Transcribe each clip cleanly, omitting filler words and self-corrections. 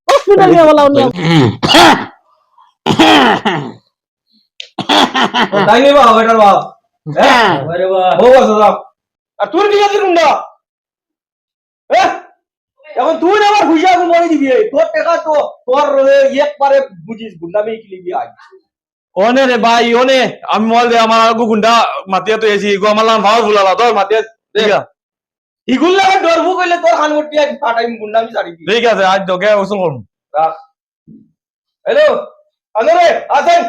hospital নিয়ে বলা উনি তাই নেই বাপ এটার বাপ হ্যাঁ আরে বাহ ও বাবা আর তুই কি জানিস না হ্যাঁ এখন তুই আমার খুশি আগুন মরে দিবি তোর টাকা তো তোর একবারে বুঝিস গুন্ডামি কি লিবি আজ ওনে রে ভাই ওনে আমি মল দে আমার আগু গুন্ডা মাতিয়া তো এসি গো আমার ভাও ফুলালা তোর মাতিয়া দেখা ইগুল লাগা ডরবু কইলে তোর খান গটি আজ ফাটাই গুন্ডামি ছাড়ি দি ঠিক আছে আজ তোকে ওসল করব রাখ হ্যালো আনরে আসেন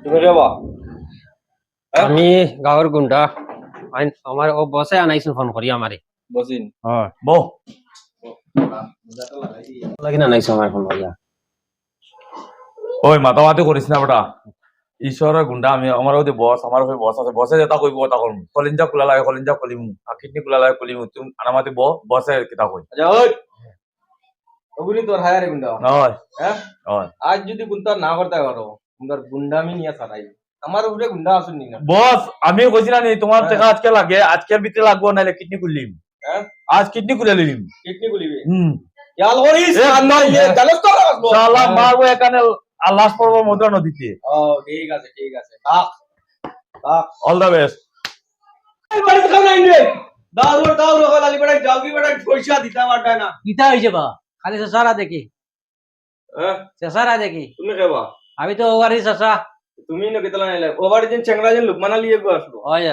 তুমি কে বা আমি গাঁৱৰ গুণ্ডা আমাৰ ও বসে আনাইছিল ফোন কৰি আমারে বসিন হয় বো লাগি না নাইছো আমার ফোন করিয়া ওই মাতামাতি করিস না বেটা ঈশ্বরের গুন্ডা আমি আমার ওই বস আমার ওই বস আছে বসে যেটা কইব তা করব কলিঞ্জা খোলা লাগে কলিঞ্জা খুলিমু আর কিডনি খোলা লাগে খুলিমু তুমি আনামাতি বসে কিতা কই আচ্ছা ওই ওগুলি তোর হায়ারে গুন্ডা হয় হ্যাঁ হয় আজ যদি গুন্ডা না করতে পারো তোমার গুন্ডামি নিয়ে ছাড়াই আমার উপরে গুন্ডা আসুন নি না বস আমি কইছিলাম নি তোমার টাকা আজকে লাগে আজকের ভিতরে লাগবো নালে কিডনি খুলিম হ্যাঁ আজ কিডনি খুলে লিম কিডনি খুলিবি ইয়াল করিস না জানোস তো শালা মারবো এখানে আল্লাহ পড়বো মধু নদীতে ও ঠিক আছে থাক অল দা বেস্ট এই বাড়ি থেকে নাই রে দাও লালি বড় যাওগি বড় পয়সা দিতা পারতা না কিতা হইছে বা খালি সারা দেখি হ্যাঁ সারা দেখি তুমি কেবা আমি তো ওগারি সাসা তুমি না কেতলা নাইলা ওবারে দিন চেংড়া দিন লুকমানা লিয়ে গো আসলো হয়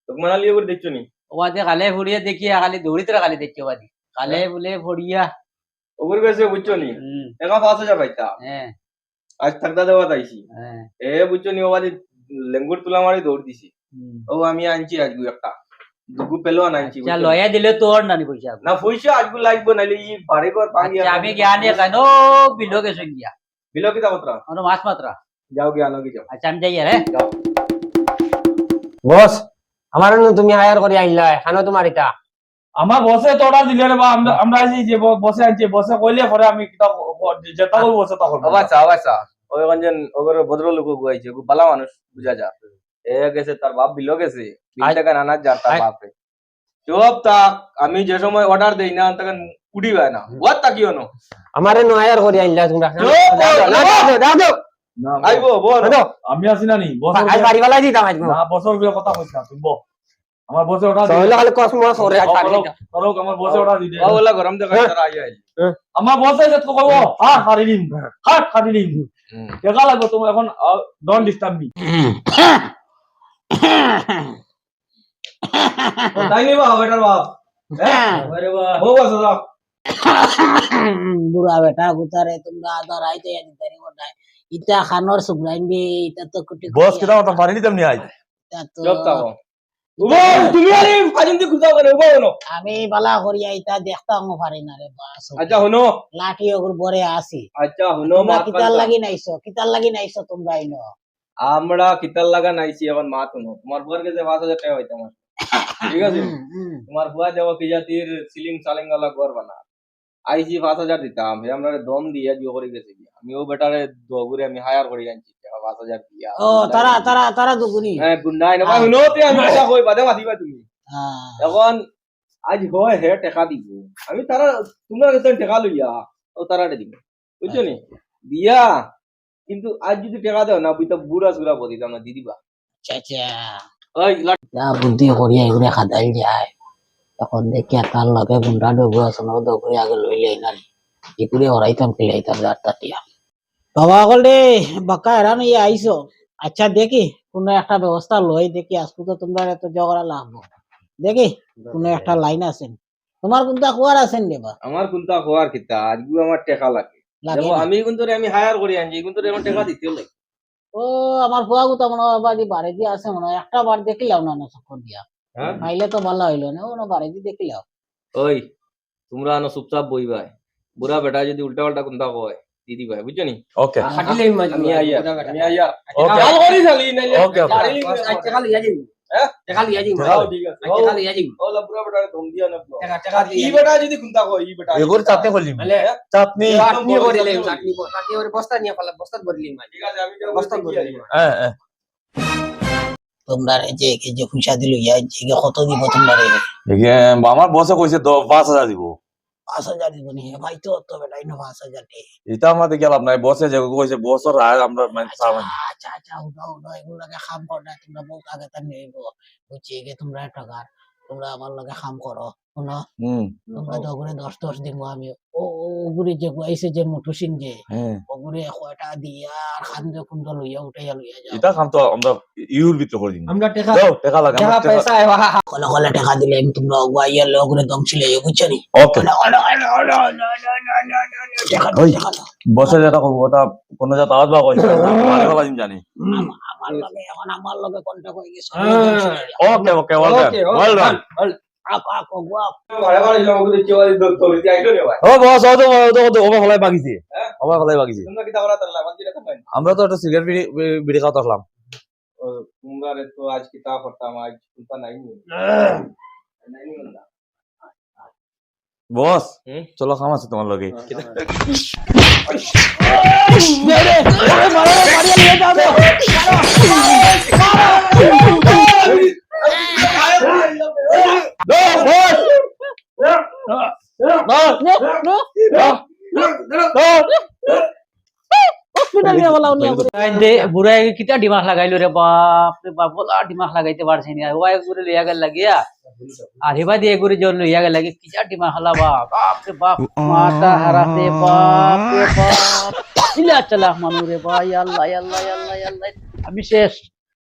লুকমানা লিয়ে গো দেখছো নি ওবাদে কালে ফুড়িয়া দেখিয়া খালি দৌড়িতরা খালি দেখি ওবাদি কালে বলে ফুড়িয়া ওগুর কাছে বুঝছো নি একা 5000 পাইতা হ্যাঁ আজ থাকদা দেওয়া তাইছি হ্যাঁ এ বুঝছো নি ওবাদি লেঙ্গুর তুলা মারি দৌড় দিছি ও আমি আনছি আজগু একটা দুগু পেলো আনছি চল লয়া দিলে তোর না নি পয়সা না পয়সা আজগু লাগবো নাইলে ই বাড়ি ঘর ভাঙিয়া আমি জ্ঞানে কেন বিলো কে সঙ্গিয়া বিলো কিতা মাত্রা অন মাছ মাত্রা যাও গে আনো কি যাও আচ্ছা আমি যাই রে যাও বস আমার তুমি হায়ার করে আইলা খানো তোমার এটা আমার বসে তো অর্ডার দিলে রে বা আমরা আছি যে বসে আনছি বসে কইলে পরে আমি কিতা যেটা কই বসে তখন আচ্ছা ওই গঞ্জন ওগর ভদ্রলোক গুয়াইছে বালা মানুষ বুঝা যা এ গেছে তার বাপ বিলো গেছে বিল টাকা নানা যা তার বাপে চুপ থাক আমি যে সময় অর্ডার দেই না তখন উড়ি হয় না ওয়াত তাকিও না আমারে নো হায়ার করে আইলা তোমরা দাও আইবো বল আমি আছি না নি বস আজ বাড়ি वाला দিতাম আজ না বসর গুলো কথা কইছ না তুমি বল আমার বসে অর্ডার তাহলে খালি কসমস করে আজ বাড়ি করো আমার বসে অর্ডার দিতে ওলা গরম দেখা তারা আই আমার বসে যে তো কইবো হ্যাঁ খারিলিম দেখা লাগবে তুমি এখন ডোন্ট ডিস্টার্ব মি তাই নি বাবা বেটার বাপ হ্যাঁ আরে বাহ ও বস দাও বুড়া বেটা গুতারে তোমরা আদর আইতে জানি তারি গোটায় ইটা খানোর সুগরাইন বে ইটা তো কুটি বস কিটা কথা পারি নি তুমি আই তা তো চুপ থাকো উবো তুমি আরে ফাজিন্দি খুঁজাও করে উবো হনো আমি বালা করিয়া ইটা দেখতাম পারি না রে বাস আচ্ছা হনো লাঠি ওগুর বরে আসি আচ্ছা হনো তোমরা মাত কিতার লাগি নাইছো তোমরা আইনো আমরা কিতার লাগা নাইছি এখন মাত হনো তোমার বুয়ার কাছে 5000 টাকা হইতো আমার ঠিক আছে তোমার বুয়া দেব কি জাতির সিলিং সালিং वाला ঘর বানা আইজি 5000 দিতাম হে আমরা দম দিয়া জিও করে গেছে আমি ও বেটারে দগুরে আমি হায়ার করে আনছি টাকা 5000 দিয়া ও তারা দুগুনি হ্যাঁ গুন্ডাই না ভাই হুনোতে আমি এটা কই বাদে মাতিবা তুমি হ্যাঁ এখন আজ হয় হে টাকা দিব আমি তারা তোমরা কাছে টাকা লইয়া ও তারাটা দিব বুঝছো নি দিয়া কিন্তু আজ যদি টাকা দাও না বুইতা বুড়া সুরা বদিতাম না দিদিবা চাচা ওই যা বুদ্ধি করিয়া এগুলা খাদাইল যায় তখন দেখিয়া তার লগে গুন্ডা ডগু আসন ডগু আগে লইলে না এগুলি হরাইতাম খেলাইতাম যারটাটিয়া বাবা বলে বাক্কা এরান ইয়ে আইসো আচ্ছা দেখি কোনো একটা ব্যবস্থা লই দেখি আজকে তো তোমরা এত ঝগড়া লাগবো দেখি কোনো একটা লাইন আছেন তোমার কোনটা খোয়ার আছেন দেবা আমার কোনটা হওয়ার কিতা আজগু আমার টাকা লাগে দেখো আমি কিন্তু আমি হায়ার করি আনছি কিন্তু আমার টাকা দিতে লাগে ও আমার ফুয়া গুতা মনে হয় বাড়ি বাড়ি দিয়ে আছে মনে হয় একটা বার দেখিলাম না চক্কর দিয়া খাইলে তো ভালো হইলো না ও না বাড়ি দিয়ে দেখিলাম ওই তোমরা আনো চুপচাপ বইবাই বুড়া বেটা যদি উল্টা পাল্টা কোনটা কয় দিদি ভাই বুঝছো নি ওকে খাটিলে মাঝ আমি আইয়া ওকে কাল করি খালি নাইলে ওকে টাকা লিয়া যাই হ্যাঁ টাকা লিয়া যাই ঠিক আছে টাকা লিয়া যাই ওলা বুড়া বেটা দম দিয়া না টাকা ই বেটা যদি কোনটা কয় ই বেটা এগোর চাটনি করলি মানে চাটনি করিলে চাটনি করে বস্তা নিয়ে ফেলা বস্তা ভরিলি মাঝ ঠিক আছে আমি বস্তা ভরিলি হ্যাঁ হ্যাঁ তোমরা যে পয়সা দিল ইয়া যে কত দিব তোমরা রে আমার বসে কইছে 5,000 দিব 5,000 দিব নি ভাই তো তো বেটাই না 5,000 টি এটা আমাদের গেলাম নাই বসে যে কইছে বছর আর আমরা মানে আচ্ছা আচ্ছা উঠাও উঠাও এগুলাকে খাম কর না তোমরা বহুত আগে তা নেব বুঝছি গে তোমরা টাকা তোমরা আমার লগে খাম করো শুনো তোমরা তো ওগুলো 10 দিব আমি ওগুলি যে গুয়াইছে যে মুঠু সিং যে ওগুলি কয়টা দিয়া আর খান্দে কুন্দ লইয়া উঠাইয়া লইয়া যাও এটা কাম তো আমরা ইউর ভিতরে করে দিন আমরা টাকা দাও টাকা লাগে টাকা পয়সা আইবা কলে কলে টাকা দিলে আমি তোমরা গুয়াইয়া লোকরে দমছিলে বুঝছো নি ওকে বসে যেটা করবো ওটা কোন জাত আওয়াজ বা কইছে মানে বলা জানি আমার লগে কন্টাক্ট হয়ে গেছে ওকে ওকে ওয়েল ডান আকো আকো গুয়া ভাড়া ভাড়া ইলা ওগুলো কি ওই দর দি আইলো রে ভাই ও বস ও তো ওবা ফলাই বাগিছে ওবা ফলাই বাগিছে তোমরা কি তাওরা তাল্লা বান দিলে তো আমরা তো একটা সিগারেট বিড়ি খাওয়া আসলাম তোমরা রে তো আজ কি তা করতাম আজ চিন্তা নাই নি নাই নি বন্ধা বস চলো খাম আছে তোমার লগে বুড়াই কিতা ডিমাগ লাগাইলো রে বাপ রে বাপ বলা ডিমাগ লাগাইতে পারছি না ওয়াই করে লইয়া গেল লাগিয়া আরিবা দিয়ে করে জল লইয়া গেল লাগে কিতা ডিমাগ হলা বাপ রে বাপ মাথা হারাতে বাপ রে বাপ ইলা চালা মানু রে ভাই আল্লাহ আল্লাহ আল্লাহ আল্লাহ আমি শেষ